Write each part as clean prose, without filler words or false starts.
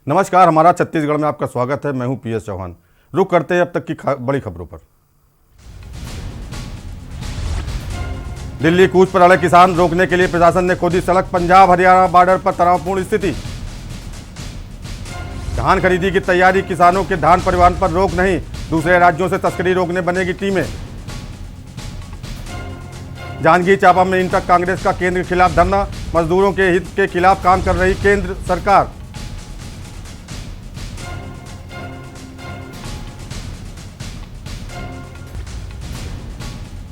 नमस्कार, हमारा छत्तीसगढ़ में आपका स्वागत है। मैं हूं पीएस चौहान। रुक करते हैं अब तक की बड़ी खबरों पर। दिल्ली कूच पर अड़े किसान, रोकने के लिए प्रशासन ने खोदी सड़क। पंजाब हरियाणा बॉर्डर पर तनावपूर्ण स्थिति। धान खरीदी की तैयारी, किसानों के धान परिवहन पर रोक नहीं, दूसरे राज्यों से तस्करी रोकने बनेगी टीमें। जांजगीर चांपा में इंटर कांग्रेस का केंद्र के खिलाफ धरना, मजदूरों के हित के खिलाफ काम कर रही केंद्र सरकार।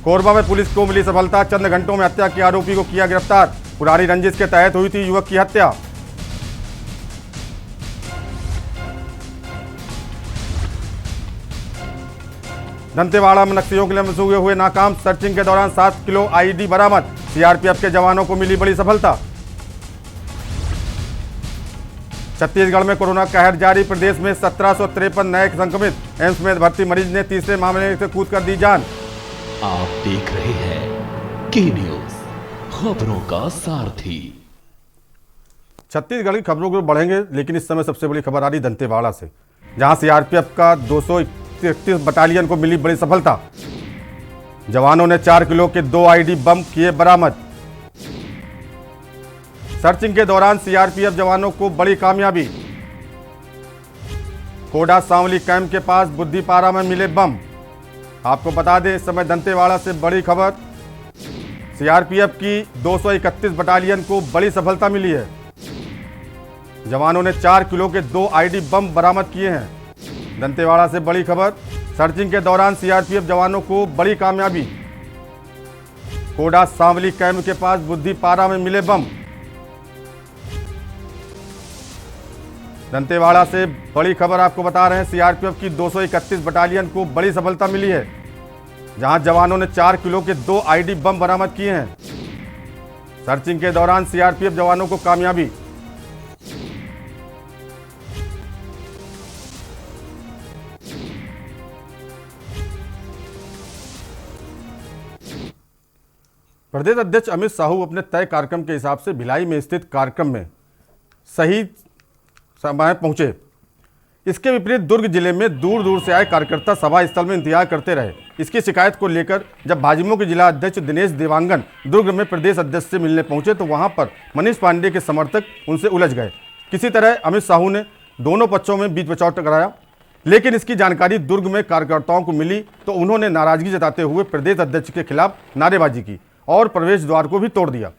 कोरबा में पुलिस को मिली सफलता, चंद घंटों में हत्या के आरोपी को किया गिरफ्तार। पुरानी रंजिश के तहत हुई थी युवक की हत्या। दंतेवाड़ा में नक्सलियों के लिए मंसूबे हुए नाकाम, सर्चिंग के दौरान 7 किलो आईडी बरामद। सीआरपीएफ के जवानों को मिली बड़ी सफलता। छत्तीसगढ़ में कोरोना कहर जारी, प्रदेश में 1753 नए संक्रमित। एम्स में भर्ती मरीज ने तीसरे मामले से कूद कर दी जान। आप देख रहे हैं की न्यूज, खबरों का सारथी। छत्तीसगढ़ की खबरों को बढ़ेंगे, लेकिन इस समय सबसे बड़ी खबर आ रही दंतेवाड़ा से, जहां सीआरपीएफ का 231 बटालियन को मिली बड़ी सफलता। जवानों ने 4 किलो के 2 आईडी बम किए बरामद। सर्चिंग के दौरान सीआरपीएफ जवानों को बड़ी कामयाबी। कोडा सांवली कैंप के पास बुद्धिपारा में मिले बम। आपको बता दें, इस समय दंतेवाड़ा से बड़ी खबर, सीआरपीएफ की 231 बटालियन को बड़ी सफलता मिली है। जवानों ने 4 किलो के 2 आईडी बम बरामद किए हैं। दंतेवाड़ा से बड़ी खबर, सर्चिंग के दौरान सीआरपीएफ जवानों को बड़ी कामयाबी। कोडा सांवली कैंप के पास बुद्धिपारा में मिले बम। दंतेवाड़ा से बड़ी खबर आपको बता रहे हैं, सीआरपीएफ की 231 बटालियन को बड़ी सफलता मिली है, जहां जवानों ने 4 किलो के 2 आईडी बम बरामद किए हैं। सर्चिंग के दौरान सीआरपीएफ जवानों को कामयाबी। प्रदेश अध्यक्ष अमित साहू अपने तय कार्यक्रम के हिसाब से भिलाई में स्थित कार्यक्रम में सही समय पहुंचे। इसके विपरीत दुर्ग जिले में दूर दूर से आए कार्यकर्ता सभा स्थल में इंतजार करते रहे। इसकी शिकायत को लेकर जब भाजपा के जिला अध्यक्ष दिनेश देवांगन दुर्ग में प्रदेश अध्यक्ष से मिलने पहुंचे, तो वहां पर मनीष पांडे के समर्थक उनसे उलझ गए। किसी तरह अमित साहू ने दोनों पक्षों में बीच बचाव कराया, लेकिन इसकी जानकारी दुर्ग में कार्यकर्ताओं को मिली तो उन्होंने नाराजगी जताते हुए प्रदेश अध्यक्ष के खिलाफ नारेबाजी की और प्रवेश द्वार को भी तोड़ दिया।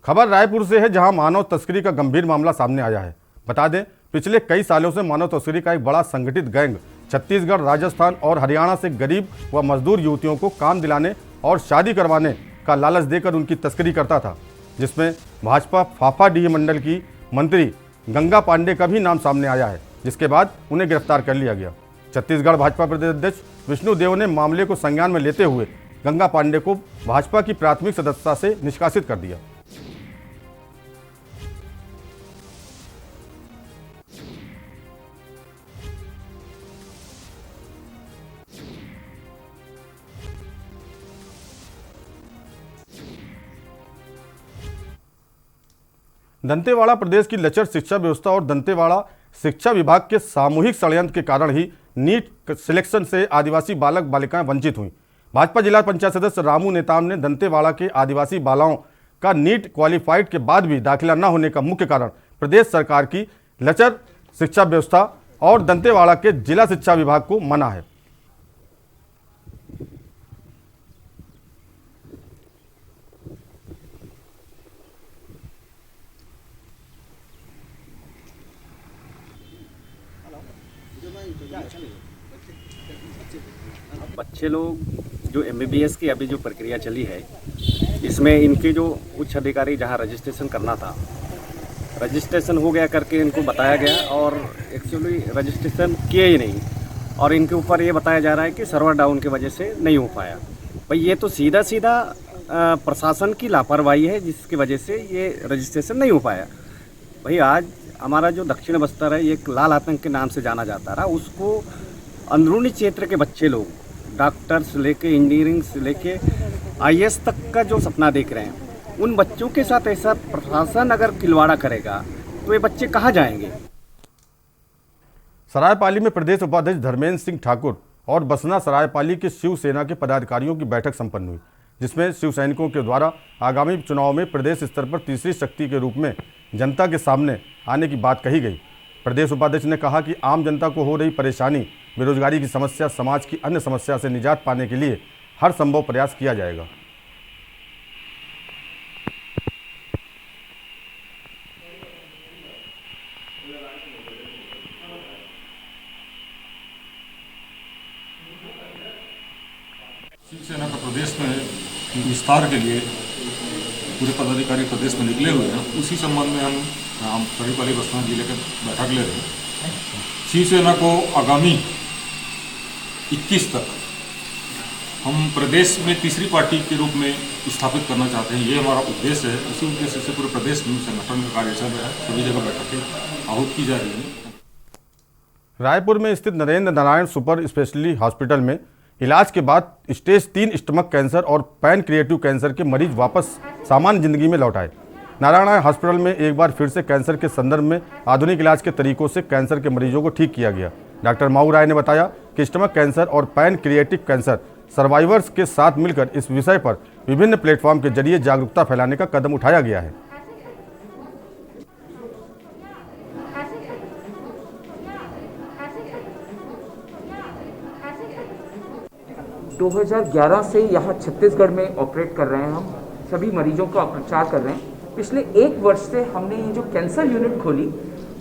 खबर रायपुर से है, जहां मानव तस्करी का गंभीर मामला सामने आया है। बता दें, पिछले कई सालों से मानव तस्करी का एक बड़ा संगठित गैंग छत्तीसगढ़, राजस्थान और हरियाणा से गरीब व मजदूर युवतियों को काम दिलाने और शादी करवाने का लालच देकर उनकी तस्करी करता था, जिसमें भाजपा फाफाडीह मंडल की मंत्री गंगा पांडे का भी नाम सामने आया है, जिसके बाद उन्हें गिरफ्तार कर लिया गया। छत्तीसगढ़ भाजपा प्रदेश अध्यक्ष विष्णु देव ने मामले को संज्ञान में लेते हुए गंगा पांडे को भाजपा की प्राथमिक सदस्यता से निष्कासित कर दिया। दंतेवाड़ा प्रदेश की लचर शिक्षा व्यवस्था और दंतेवाड़ा शिक्षा विभाग के सामूहिक षड्यंत्र के कारण ही नीट सिलेक्शन से आदिवासी बालक बालिकाएं वंचित हुई। भाजपा जिला पंचायत सदस्य रामू नेताम ने दंतेवाड़ा के आदिवासी बालाओं का नीट क्वालिफाइड के बाद भी दाखिला न होने का मुख्य कारण प्रदेश सरकार की लचर शिक्षा व्यवस्था और दंतेवाड़ा के जिला शिक्षा विभाग को माना है। बच्चे लोग जो एमबीबीएस की अभी जो प्रक्रिया चली है, इसमें इनके जो उच्च अधिकारी जहां रजिस्ट्रेशन करना था, रजिस्ट्रेशन हो गया करके इनको बताया गया और एक्चुअली रजिस्ट्रेशन किए ही नहीं, और इनके ऊपर ये बताया जा रहा है कि सर्वर डाउन की वजह से नहीं हो पाया। भाई ये तो सीधा सीधा प्रशासन की लापरवाही है जिसकी वजह से ये रजिस्ट्रेशन नहीं हो पाया। भाई आज हमारा जो दक्षिण बस्तर है ये एक लाल आतंक के नाम से जाना जाता रहा, उसको अंदरूनी क्षेत्र के बच्चे लोग डॉक्टर से लेके इंजीनियरिंग से लेके IAS तक का जो सपना देख रहे हैं, उन बच्चों के साथ ऐसा प्रशासन अगर खिलवाड़ा करेगा तो ये बच्चे कहाँ जाएंगे। सरायपाली में प्रदेश उपाध्यक्ष धर्मेंद्र सिंह ठाकुर और बसना सरायपाली के शिवसेना के पदाधिकारियों की बैठक संपन्न हुई, जिसमें शिव सैनिकों के द्वारा आगामी चुनाव में प्रदेश स्तर पर तीसरी शक्ति के रूप में जनता के सामने आने की बात कही गई। प्रदेश उपाध्यक्ष ने कहा कि आम जनता को हो रही परेशानी, बेरोजगारी की समस्या, समाज की अन्य समस्या से निजात पाने के लिए हर संभव प्रयास किया जाएगा। शिवसेना का प्रदेश में विस्तार के लिए पूरे पदाधिकारी प्रदेश में निकले हुए हैं। उसी संबंध में हम सरायपाली बसना जिले के बैठक ले रहे हैं। शिवसेना को आगामी 21 तक हम प्रदेश में तीसरी पार्टी के रूप में स्थापित करना चाहते हैं। ये हमारा उद्देश्य है। इसी उद्देश्य से पूरे प्रदेश में संगठन का कार्य चल रहा है। सभी जगह बैठकें आहूत की जा रही हैं। रायपुर में स्थित Narendra Narayan super speciality hospital में इलाज के बाद स्टेज 3 स्टमक कैंसर और पैनक्रिएटिव कैंसर के मरीज वापस सामान्य जिंदगी में लौट आए। नारायण हॉस्पिटल में एक बार फिर से कैंसर के संदर्भ में आधुनिक इलाज के तरीकों से कैंसर के मरीजों को ठीक किया गया। डॉक्टर माऊ राय ने बताया कि स्टमक कैंसर और पैनक्रिएटिव कैंसर सर्वाइवर्स के साथ मिलकर इस विषय पर विभिन्न प्लेटफॉर्म के जरिए जागरूकता फैलाने का कदम उठाया गया है। 2011 से यहाँ छत्तीसगढ़ में ऑपरेट कर रहे हैं। हम सभी मरीजों का प्रचार कर रहे हैं। पिछले 1 वर्ष से हमने ये जो कैंसर यूनिट खोली,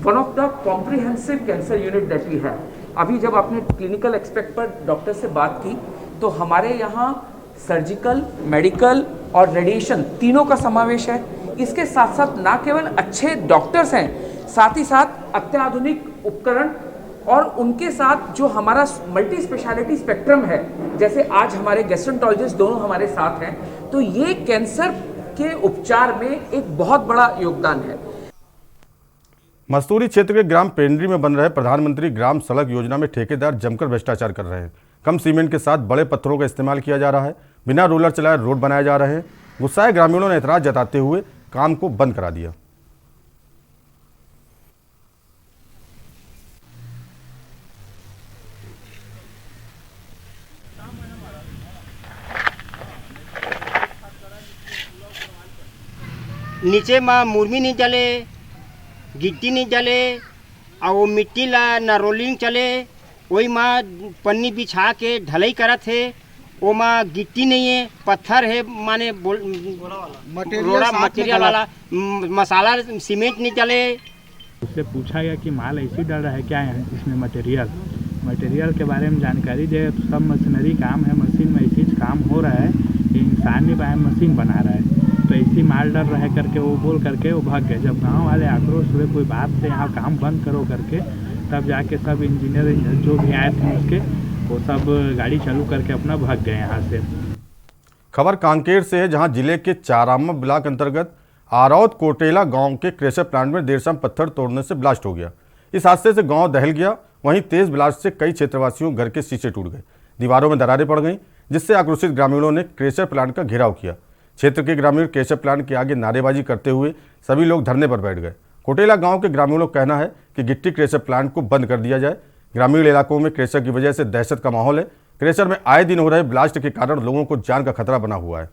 one of the comprehensive cancer unit that we have. अभी जब आपने क्लिनिकल एस्पेक्ट पर डॉक्टर से बात की तो हमारे यहाँ सर्जिकल, मेडिकल और रेडिएशन तीनों का समावेश है। इसके साथ साथ ना केवल अच्छे डॉक्टर्स हैं, साथ ही साथ अत्याधुनिक उपकरण और उनके साथ जो हमारा मल्टी स्पेशलिटी स्पेक्ट्रम है, जैसे आज हमारे गैस्ट्रोएंटरोलॉजिस्ट दोनों हमारे साथ हैं, तो ये कैंसर के उपचार में एक बहुत बड़ा योगदान है। मस्तूरी क्षेत्र के ग्राम पेंड्री में बन रहे प्रधानमंत्री ग्राम सड़क योजना में ठेकेदार जमकर भ्रष्टाचार कर रहे हैं। कम सीमेंट के साथ बड़े पत्थरों का इस्तेमाल किया जा रहा है। बिना रोलर चलाए रोड बनाए जा रहे हैं। गुस्साए ग्रामीणों ने एतराज जताते हुए काम को बंद करा दिया। नीचे में मुर्मी नहीं चले, गिट्टी नहीं चले और वो मिट्टी ला न रोलिंग चले, वही में पन्नी बिछा के ढलाई करत है। वो में गिट्टी नहीं है, पत्थर है, माने रोड़ा मटेरियल वाला मसाला सीमेंट नहीं चले। उससे पूछा गया कि माल ऐसी डल रहा है क्या है इसमें मटेरियल के बारे में जानकारी दे। तो सब मशीनरी काम है, मशीन में ऐसी काम हो रहा है, इंसान नहीं पाए मशीन बना रहा है। तो ऐसी माल डल रहा है करके वो बोल करके वो भाग गए। जब गांव वाले आक्रोश हुए कोई बात से यहाँ काम बंद करो करके, तब जाके सब इंजीनियर जो भी आए थे उसके वो सब गाड़ी चालू करके अपना भाग गए यहाँ से। खबर कांकेर से है, जहां जिले के चारामा ब्लॉक अंतर्गत आरौद कोटेला गांव के क्रेशर प्लांट में देर शाम पत्थर तोड़ने से ब्लास्ट हो गया। इस हादसे से गांव दहल गया। वहीं तेज ब्लास्ट से कई क्षेत्रवासियों घर के शीशे टूट गए, दीवारों में दरारें पड़ गईं, जिससे आक्रोशित ग्रामीणों ने क्रेशर प्लांट का घेराव किया। क्षेत्र के ग्रामीण क्रेशर प्लांट के आगे नारेबाजी करते हुए सभी लोग धरने पर बैठ गए। कोटेला गांव के ग्रामीणों का कहना है कि गिट्टी क्रेशर प्लांट को बंद कर दिया जाए। ग्रामीण इलाकों में क्रेशर की वजह से दहशत का माहौल है। क्रेशर में आए दिन हो रहे ब्लास्ट के कारण लोगों को जान का खतरा बना हुआ है।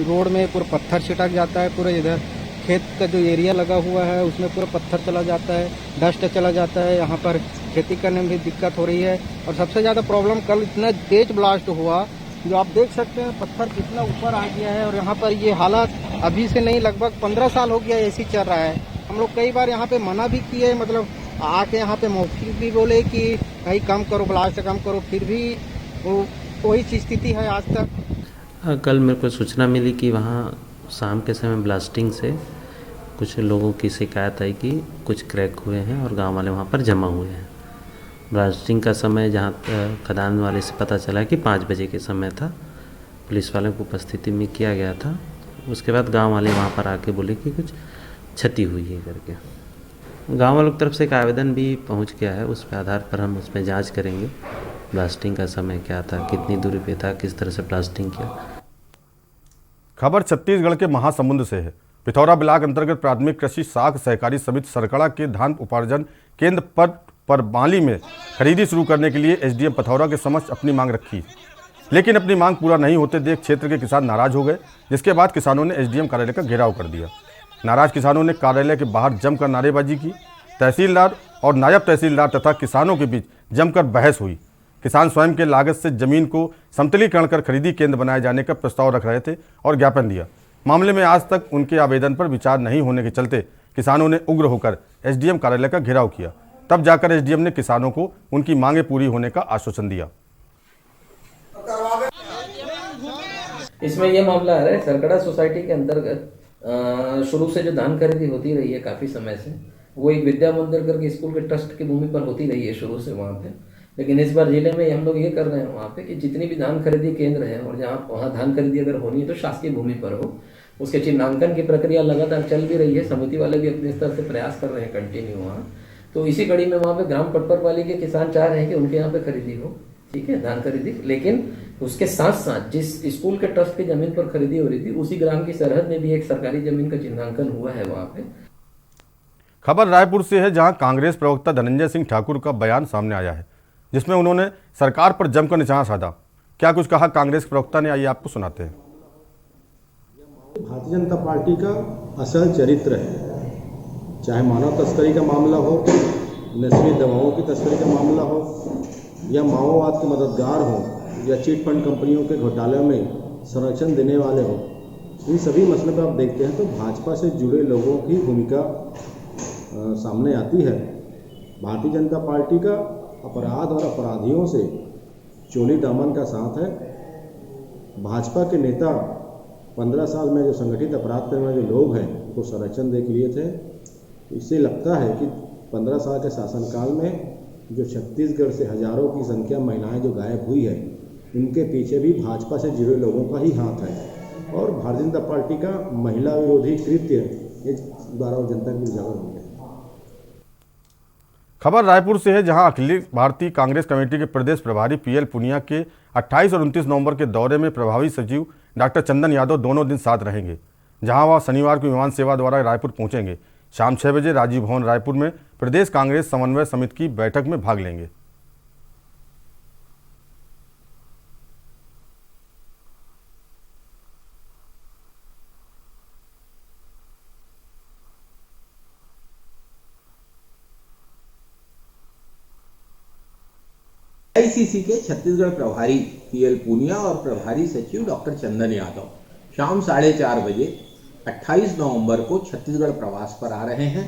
रोड में पूरा पत्थर छिटक जाता है, पूरा इधर खेत का जो एरिया लगा हुआ है उसमें पूरा पत्थर चला जाता है, डस्ट चला जाता है। यहाँ पर खेती करने में भी दिक्कत हो रही है। और सबसे ज़्यादा प्रॉब्लम कल इतना तेज ब्लास्ट हुआ, जो आप देख सकते हैं पत्थर कितना ऊपर आ गया है। और यहाँ पर ये हालत अभी से नहीं, लगभग 15 साल हो गया ऐसी चल रहा है। हम लोग कई बार यहाँ पे मना भी किए, मतलब आके यहाँ पे मौखिक भी बोले कि भाई कम करो, ब्लास्ट कम करो, फिर भी वही स्थिति है आज तक। कल मेरे को सूचना मिली कि वहाँ शाम के समय ब्लास्टिंग से कुछ लोगों की शिकायत आई कि कुछ क्रैक हुए हैं और गांव वाले वहाँ पर जमा हुए हैं। ब्लास्टिंग का समय जहाँ खदान वाले से पता चला कि 5 बजे के समय था, पुलिस वालों की उपस्थिति में किया गया था। उसके बाद गांव वाले वहाँ पर आके बोले कि कुछ क्षति हुई है करके। गांव वालों की तरफ से एक आवेदन भी पहुँच गया है, उस पर आधार पर हम उसमें जाँच करेंगे ब्लास्टिंग का समय क्या था, कितनी दूरी पे था, किस तरह से ब्लास्टिंग किया। खबर छत्तीसगढ़ के महासमुंद से है। पिथौरा ब्लॉक अंतर्गत प्राथमिक कृषि साख सहकारी समिति सरकड़ा के धान उपार्जन केंद्र पर बाली में खरीदी शुरू करने के लिए एसडीएम पिथौरा के समक्ष अपनी मांग रखी, लेकिन अपनी मांग पूरा नहीं होते देख क्षेत्र के किसान नाराज हो गए, जिसके बाद किसानों ने एसडीएम कार्यालय का घेराव कर दिया। नाराज किसानों ने कार्यालय के बाहर जमकर नारेबाजी की। तहसीलदार और नायब तहसीलदार तथा किसानों के बीच जमकर बहस हुई। किसान स्वयं के लागत से जमीन को समतलीकरण कर खरीदी केंद्र बनाए जाने का प्रस्ताव रख रहे थे और ज्ञापन दिया। मामले में आज तक उनके आवेदन पर विचार नहीं होने के चलते किसानों ने उग्र होकर एसडीएम कार्यालय का घेराव किया। तब जाकर एसडीएम ने किसानों को उनकी मांगें पूरी होने का आश्वासन दिया। इसमें यह मामला है सरकड़ा सोसाइटी के अंतर्गत शुरू से जो धान खरीदी होती रही है काफ़ी समय से, वो एक विद्या मंदिर करके स्कूल के ट्रस्ट की भूमि पर होती रही है शुरू से वहाँ पे। लेकिन इस बार जिले में हम लोग ये कर रहे हैं वहाँ पे कि जितनी भी धान खरीदी केंद्र है और जहाँ वहाँ धान खरीदी अगर होनी है तो शासकीय भूमि पर हो। उसके चिन्हांकन की प्रक्रिया लगातार चल भी रही है, समिति वाले भी अपने स्तर से प्रयास कर रहे हैं कंटिन्यू वहाँ। तो इसी कड़ी में वहाँ पे ग्राम पटपरवाली के किसान चाह रहे हैं कि उनके यहाँ पे खरीदी हो, ठीक है, धान खरीदी। लेकिन उसके साथ साथ जिस स्कूल के ट्रस्ट की जमीन पर खरीदी हो रही थी उसी ग्राम की सरहद में भी एक सरकारी जमीन का चिन्हांकन हुआ है वहाँ पे। खबर रायपुर से है, जहाँ कांग्रेस प्रवक्ता धनंजय सिंह ठाकुर का बयान सामने आया है, जिसमें उन्होंने सरकार पर जमकर निशाना साधा। क्या कुछ कहा कांग्रेस प्रवक्ता ने, आइए आपको सुनाते हैं। भारतीय जनता पार्टी का असल चरित्र है, चाहे मानव तस्करी का मामला हो, नशीली दवाओं की तस्करी का मामला हो, या माओवाद के मददगार हो, या चिट फंड कंपनियों के घोटाले में संरक्षण देने वाले हो। इन सभी मसले पर आप देखते हैं तो भाजपा से जुड़े लोगों की भूमिका सामने आती है। भारतीय जनता पार्टी का अपराध और अपराधियों से चोली दामन का साथ है। भाजपा के नेता 15 साल में जो संगठित अपराध करने वाले जो लोग हैं उनको संरक्षण दे के लिए थे। इससे लगता है कि 15 साल के शासनकाल में जो छत्तीसगढ़ से हजारों की संख्या महिलाएं जो गायब हुई है, इनके पीछे भी भाजपा से जुड़े लोगों का ही हाथ है। और भारतीय जनता पार्टी का महिला विरोधी कृत्य इस द्वारा जनता के उजागर हो गया। खबर रायपुर से है, जहां अखिल भारतीय कांग्रेस कमेटी के प्रदेश प्रभारी पीएल पुनिया के 28 और 29 नवंबर के दौरे में प्रभारी सचिव डॉक्टर चंदन यादव दोनों दिन साथ रहेंगे, जहां वह शनिवार को विमान सेवा द्वारा रायपुर पहुंचेंगे। शाम 6 बजे राजीव भवन रायपुर में प्रदेश कांग्रेस समन्वय समिति की बैठक में भाग लेंगे। आईसीसी के छत्तीसगढ़ प्रभारी पीएल पुनिया और प्रभारी सचिव डॉक्टर चंदन यादव शाम 4:30 बजे 28 नवंबर को छत्तीसगढ़ प्रवास पर आ रहे हैं।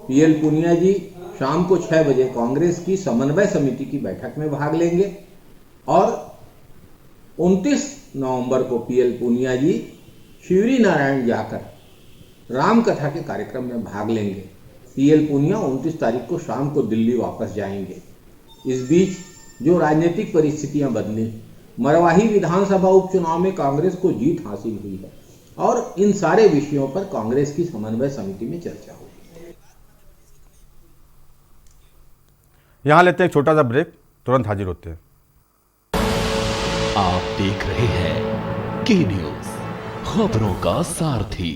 पीएल पुनिया जी शाम को 6 बजे कांग्रेस की समन्वय समिति की बैठक में भाग लेंगे और 29 नवंबर को पीएल पुनिया जी शिवरी नारायण जाकर राम कथा के कार्यक्रम में भाग लेंगे। पीएल पुनिया 29 तारीख को शाम को दिल्ली वापस जाएंगे। इस बीच जो राजनीतिक परिस्थितियां बदली, मरवाही विधानसभा उपचुनाव में कांग्रेस को जीत हासिल हुई है और इन सारे विषयों पर कांग्रेस की समन्वय समिति में चर्चा हुई। यहां लेते हैं एक छोटा सा ब्रेक, तुरंत हाजिर होते हैं। आप देख रहे हैं के न्यूज, खबरों का सारथी।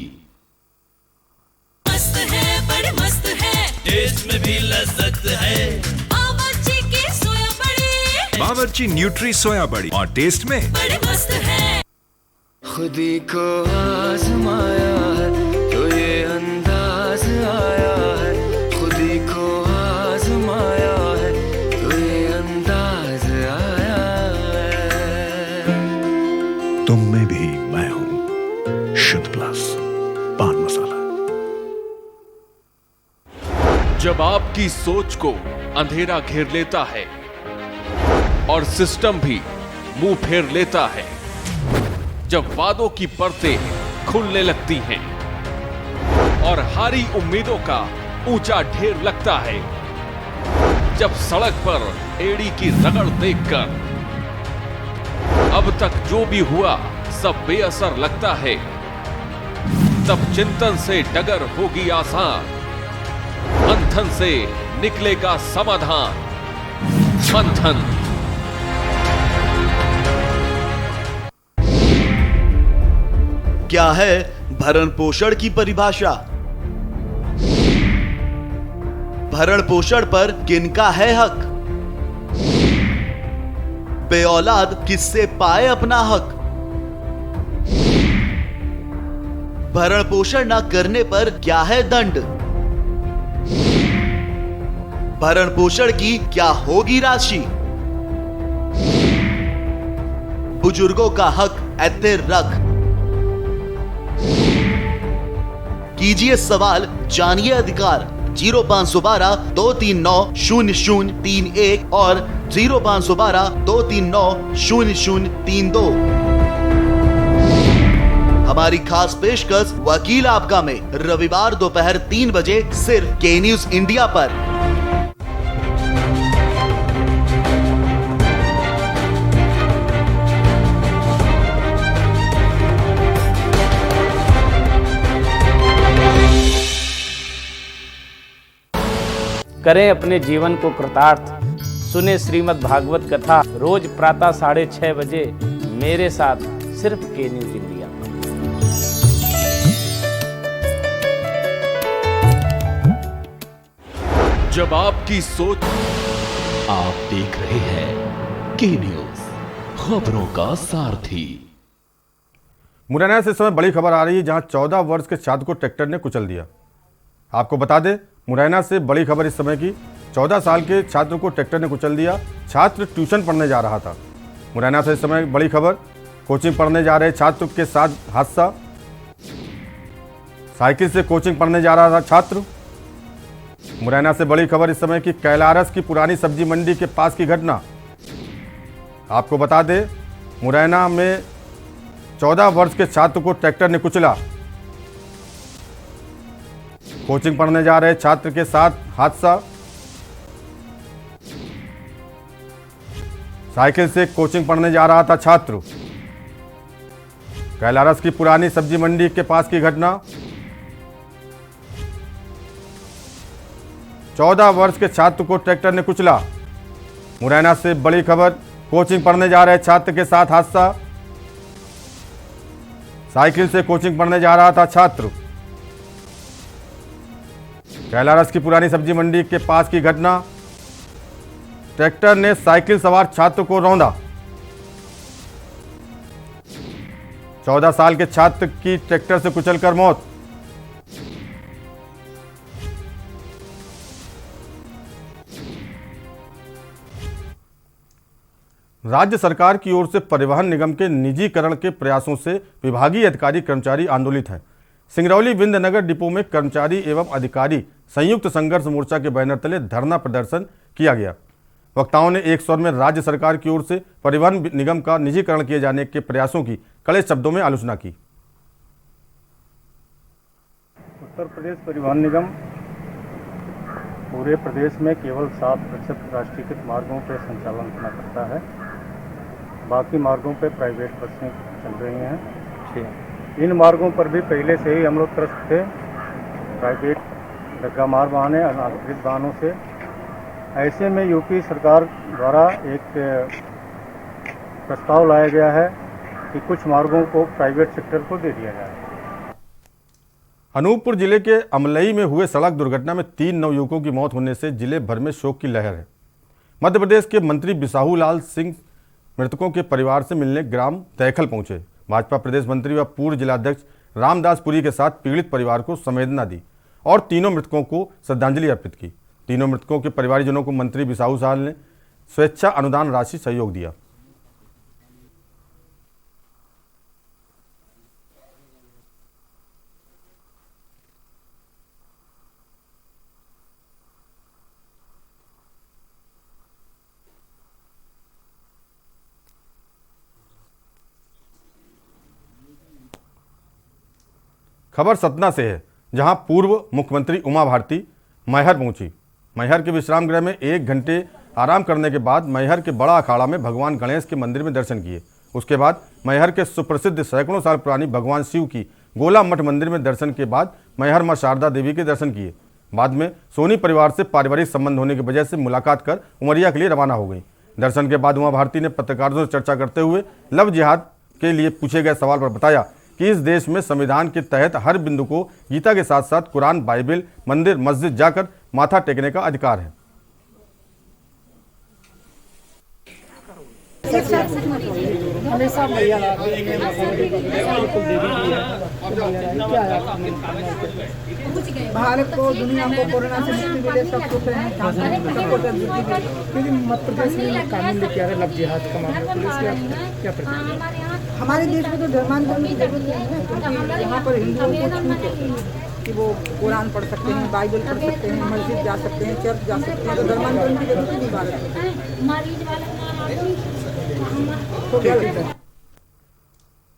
मस्त है, बड़े मस्त है, टेस्ट में भी लज्जत है। बावर्ची न्यूट्री सोया बड़ी और टेस्ट में बड़े मस्त है। खुदी को आजमाया है तो ये अंदाज आया है, खुदी को आजमाया है तो ये अंदाज आया है। तुम में भी मैं हूं, शुद्ध प्लस पान मसाला। जब आपकी सोच को अंधेरा घेर लेता है और सिस्टम भी मुंह फेर लेता है, जब वादों की परतें खुलने लगती हैं और हारी उम्मीदों का ऊंचा ढेर लगता है, जब सड़क पर एड़ी की रगड़ देखकर अब तक जो भी हुआ सब बेअसर लगता है, तब चिंतन से डगर होगी आसान, मंथन से निकलेगा समाधान। मंथन। क्या है भरण पोषण की परिभाषा? भरण पोषण पर किनका है हक? बेऔलाद किससे पाए अपना हक? भरण पोषण न करने पर क्या है दंड? भरण पोषण की क्या होगी राशि? बुजुर्गों का हक ऐतिर रख। कीजिए सवाल, जानिए अधिकार। 0512 239 0031 और 0512 239 0032। हमारी खास पेशकश वकील आपका में रविवार दोपहर 3 बजे सिर्फ के न्यूज इंडिया पर। करें अपने जीवन को कृतार्थ, सुने श्रीमद् भागवत कथा रोज प्रातः 6:30 बजे मेरे साथ सिर्फ के न्यूज इंडिया। जब आपकी सोच। आप देख रहे हैं के न्यूज, खबरों का सारथी। मुरैना से इस समय बड़ी खबर आ रही है, जहां 14 वर्ष के छात्र को ट्रैक्टर ने कुचल दिया। आपको बता दें, मुरैना से बड़ी खबर इस समय की, 14 साल के छात्र को ट्रैक्टर ने कुचल दिया। छात्र ट्यूशन पढ़ने जा रहा था। मुरैना से इस समय बड़ी खबर, कोचिंग पढ़ने जा रहे छात्र के साथ हादसा। साइकिल से कोचिंग पढ़ने जा रहा था छात्र। मुरैना से बड़ी खबर इस समय की, कैलारस की पुरानी सब्जी मंडी के पास की घटना। आपको बता दें, मुरैना में 14 वर्ष के छात्र को ट्रैक्टर ने कुचला। कोचिंग पढ़ने जा रहे छात्र के साथ हादसा। साइकिल से कोचिंग पढ़ने जा रहा था छात्र। कैलारस की पुरानी सब्जी मंडी के पास की घटना। 14 वर्ष के छात्र को ट्रैक्टर ने कुचला। मुरैना से बड़ी खबर, कोचिंग पढ़ने जा रहे छात्र के साथ हादसा। साइकिल से कोचिंग पढ़ने जा रहा था छात्र। कैलारस की पुरानी सब्जी मंडी के पास की घटना। ट्रैक्टर ने साइकिल सवार छात्र को रौंदा। 14 साल के छात्र की ट्रैक्टर से कुचलकर मौत। राज्य सरकार की ओर से परिवहन निगम के निजीकरण के प्रयासों से विभागीय अधिकारी कर्मचारी आंदोलित हैं। सिंगरौली विंध्यनगर डिपो में कर्मचारी एवं अधिकारी संयुक्त संघर्ष मोर्चा के बैनर तले धरना प्रदर्शन किया गया। वक्ताओं ने एक स्वर में राज्य सरकार की ओर से परिवहन निगम का निजीकरण किए जाने के प्रयासों की कड़े शब्दों में आलोचना की। उत्तर प्रदेश परिवहन निगम पूरे प्रदेश में केवल 7% राष्ट्रीयकृत मार्गों पर संचालन करता है। बाकी मार्गों पर प्राइवेट बसें चल रही हैं। इन मार्गों पर भी पहले से ही हम लोग त्रस्त थे प्राइवेट डग्गा मार वाहन अनाधिकृत वाहनों से। ऐसे में यूपी सरकार द्वारा एक प्रस्ताव लाया गया है कि कुछ मार्गों को प्राइवेट सेक्टर को दे दिया जाए। अनूपपुर जिले के अमलई में हुए सड़क दुर्घटना में 3 नवयुवकों की मौत होने से जिले भर में शोक की लहर है। मध्य प्रदेश के मंत्री बिसाहू लाल सिंह मृतकों के परिवार से मिलने ग्राम तैखल पहुंचे। भाजपा प्रदेश मंत्री व पूर्व जिलाध्यक्ष रामदास पुरी के साथ पीड़ित परिवार को संवेदना दी और तीनों मृतकों को श्रद्धांजलि अर्पित की। तीनों मृतकों के परिवारजनों को मंत्री बिसाहू साल ने स्वेच्छा अनुदान राशि सहयोग दिया। खबर सतना से है, जहां पूर्व मुख्यमंत्री उमा भारती मैहर पहुंची। मैहर के विश्राम गृह में 1 घंटे आराम करने के बाद मैहर के बड़ा अखाड़ा में भगवान गणेश के मंदिर में दर्शन किए। उसके बाद मैहर के सुप्रसिद्ध सैकड़ों साल पुरानी भगवान शिव की गोला मठ मंदिर में दर्शन के बाद मैहर मां शारदा देवी के दर्शन किए। बाद में सोनी परिवार से पारिवारिक संबंध होने की वजह से मुलाकात कर उमरिया के लिए रवाना हो गई। दर्शन के बाद उमा भारती ने पत्रकारों से चर्चा करते हुए लव जिहाद के लिए पूछे गए सवाल पर बताया कि इस देश में संविधान के तहत हर बिंदु को गीता के साथ साथ कुरान, बाइबल, मंदिर, मस्जिद जाकर माथा टेकने का अधिकार है। भारत को, दुनिया को कोरोना से मुक्ति मिले, सब कुछ है, मध्य प्रदेश में कानून लेके आ रहे लव जिहाद का मामला, पुलिस क्या प्रतिक्रिया? हमारे देश में तो धर्मांतरण की जरूरत नहीं है, क्योंकि यहाँ पर हिंदुओं को छूट है कि वो कुरान पढ़ सकते हैं, बाइबल पढ़ सकते हैं, मस्जिद जा सकते हैं, चर्च जा सकते हैं, तो धर्मांतरण की जरूरत नहीं भारत में।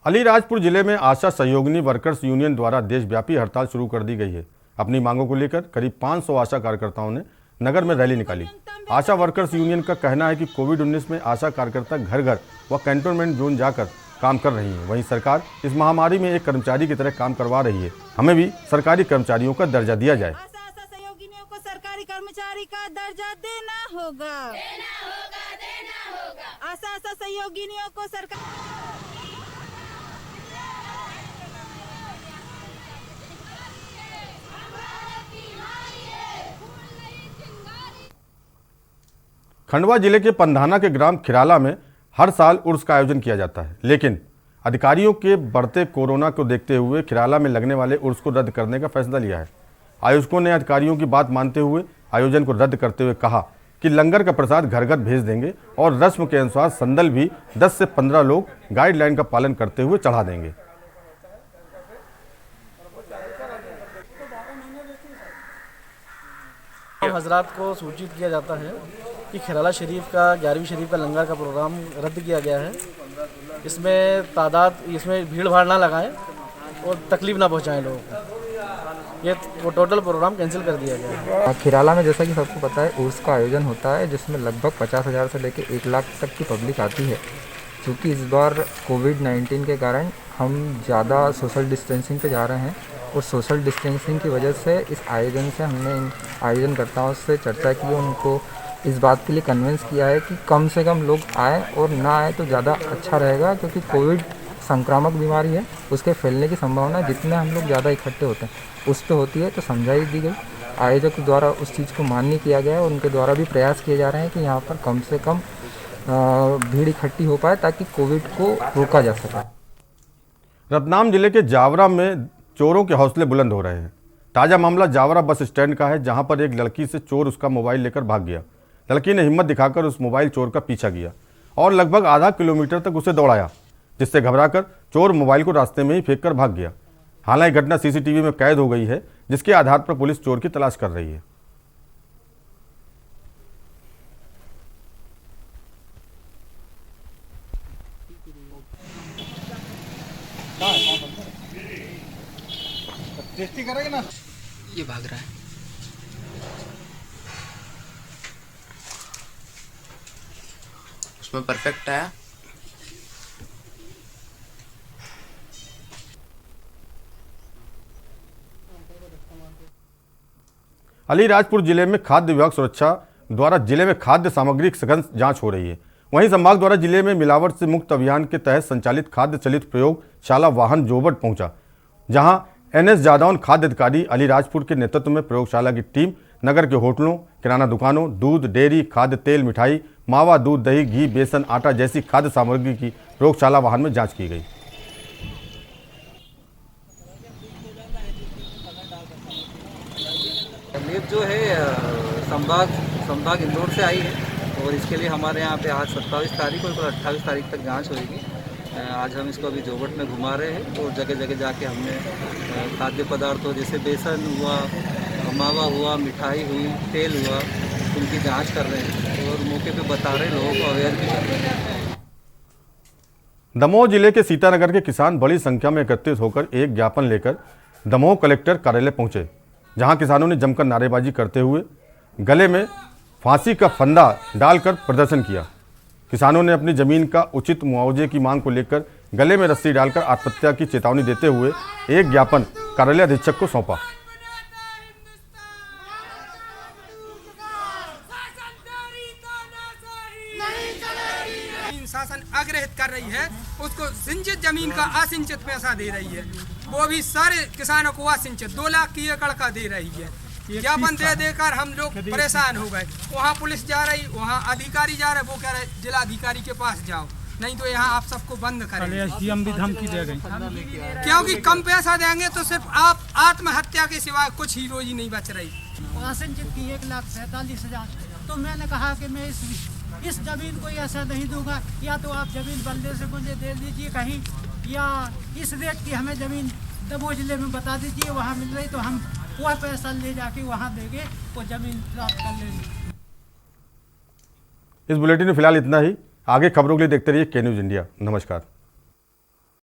अलीराजपुर जिले में आशा सहयोगिनी वर्कर्स यूनियन द्वारा देशव्यापी हड़ताल शुरू कर दी गई है। अपनी मांगों को लेकर करीब 500 आशा कार्यकर्ताओं ने नगर में रैली निकाली। आशा वर्कर्स यूनियन का कहना है कि कोविड-19 में आशा कार्यकर्ता घर घर व कैंटोनमेंट जोन जाकर काम कर रही है। वहीं सरकार इस महामारी में एक कर्मचारी की तरह काम करवा रही है। हमें भी सरकारी कर्मचारियों का दर्जा दिया जाए। आशा सहयोगिनियों को सरकारी कर्मचारी का दर्जा देना होगा। आशा सहयोगिनियों को सरकार खंडवा जिले के पंधाना के ग्राम खिराला में हर साल उर्स का आयोजन किया जाता है, लेकिन अधिकारियों के बढ़ते कोरोना को देखते हुए खिराला में लगने वाले उर्स को रद्द करने का फैसला लिया है। आयोजकों ने अधिकारियों की बात मानते हुए आयोजन को रद्द करते हुए कहा कि लंगर का प्रसाद घर घर भेज देंगे और रस्म के अनुसार संदल भी 10 से 15 लोग गाइडलाइन का पालन करते हुए चढ़ा देंगे। हजरात को सूचित किया जाता है कि खिराला शरीफ का 11वीं शरीफ का लंगर का प्रोग्राम रद्द किया गया है। इसमें भीड़ भाड़ ना लगाएं और तकलीफ ना पहुंचाएं लोगों को। ये टोटल प्रोग्राम कैंसिल कर दिया गया है। खिराला में जैसा कि सबको पता है उर्स का आयोजन होता है, जिसमें लगभग 50,000 से लेकर 1 लाख तक की पब्लिक आती है। क्योंकि इस बार कोविड-19 के कारण हम ज़्यादा सोशल डिस्टेंसिंग पे जा रहे हैं और सोशल डिस्टेंसिंग की वजह से इस आयोजन से हमने इन आयोजनकर्ताओं से चर्चा की, उनको इस बात के लिए कन्विंस किया है कि कम से कम लोग आए और ना आए तो ज़्यादा अच्छा रहेगा, क्योंकि कोविड संक्रामक बीमारी है, उसके फैलने की संभावना जितने हम लोग ज़्यादा इकट्ठे होते हैं उस पर होती है। तो समझाई दी गई, आयोजक द्वारा उस चीज़ को मान्य किया गया है और उनके द्वारा भी प्रयास किए जा रहे हैं कि यहाँ पर कम से कम भीड़ इकट्ठी हो पाए ताकि कोविड को रोका जा सके। रतलाम जिले के जावरा में चोरों के हौसले बुलंद हो रहे हैं। ताज़ा मामला जावरा बस स्टैंड का है, जहां पर एक लड़की से चोर उसका मोबाइल लेकर भाग गया। लड़की ने हिम्मत दिखाकर उस मोबाइल चोर का पीछा किया और लगभग आधा किलोमीटर तक उसे दौड़ाया, जिससे घबराकर चोर मोबाइल को रास्ते में ही फेंक कर भाग गया। हालांकि घटना सीसीटीवी में कैद हो गई है, जिसके आधार पर पुलिस चोर की तलाश कर रही है। टेस्टी करेगा ना, ये भाग रहा है। उसमें परफेक्ट आया। अलीराजपुर जिले में खाद्य विभाग सुरक्षा द्वारा जिले में खाद्य सामग्री की सघन जांच हो रही है। वहीं संभाग द्वारा जिले में मिलावट से मुक्त अभियान के तहत संचालित खाद्य चलित प्रयोगशाला वाहन जोबट पहुंचा, जहां NS जादौन खाद्य अधिकारी अलीराजपुर के नेतृत्व में प्रयोगशाला की टीम नगर के होटलों, किराना दुकानों, दूध, डेयरी, खाद्य तेल, मिठाई, मावा, दूध, दही, घी, बेसन, आटा जैसी खाद्य सामग्री की प्रयोगशाला वाहन में जांच की गई। लेब जो है संभाग इंदौर से आई है और इसके लिए हमारे यहाँ पे आज 27 तारीख और 28 तारीख तक जांच होगी। आज हम इसको अभी जोबट में घुमा रहे हैं और जगह जगह जाके हमने खाद्य पदार्थों जैसे बेसन हुआ, मावा हुआ, मिठाई हुई, तेल हुआ, उनकी जांच कर रहे हैं और मौके पे बता रहे हैं, लोगों को अवेयर भी कर रहे हैं। दमोह जिले के सीतानगर के किसान बड़ी संख्या में एकत्रित होकर एक ज्ञापन लेकर दमोह कलेक्टर कार्यालय पहुंचे, जहां किसानों ने जमकर नारेबाजी करते हुए गले में फांसी का फंदा डालकर प्रदर्शन किया। किसानों ने अपनी जमीन का उचित मुआवजे की मांग को लेकर गले में रस्सी डालकर आत्महत्या की चेतावनी देते हुए एक ज्ञापन कार्यालय अधीक्षक को सौंपा। शासन अग्रहित कर रही है, उसको सिंचित जमीन का असिंचित पैसा दे रही है, वो भी सारे किसानों को असिंचित 2 लाख की एकड़ का दे रही है। ज्ञापन दे देकर हम लोग परेशान हो गए। वहाँ पुलिस जा रही, वहाँ अधिकारी जा रहे, वो कह रहे जिला अधिकारी के पास जाओ, नहीं तो यहाँ आप सबको बंद करेंगे। एसडीएम भी धमकी दे गई, क्योंकि कम पैसा देंगे तो सिर्फ आप आत्महत्या के सिवाय कुछ ही रोजी नहीं बच रही। असिंचित की 1,47,000। तो मैंने कहा कि मैं इस जमीन को ऐसा नहीं दूंगा, या तो आप जमीन बल्ले से मुझे दे दीजिए कहीं, या इस रेट की हमें जमीन दमोह जिले में बता दीजिए, वहाँ मिल रही तो हम वह पैसा ले जाके वहाँ देंगे, वो जमीन प्राप्त कर लेंगे। इस बुलेटिन में फिलहाल इतना ही। आगे खबरों के लिए देखते रहिए के न्यूज़ इंडिया। नमस्कार।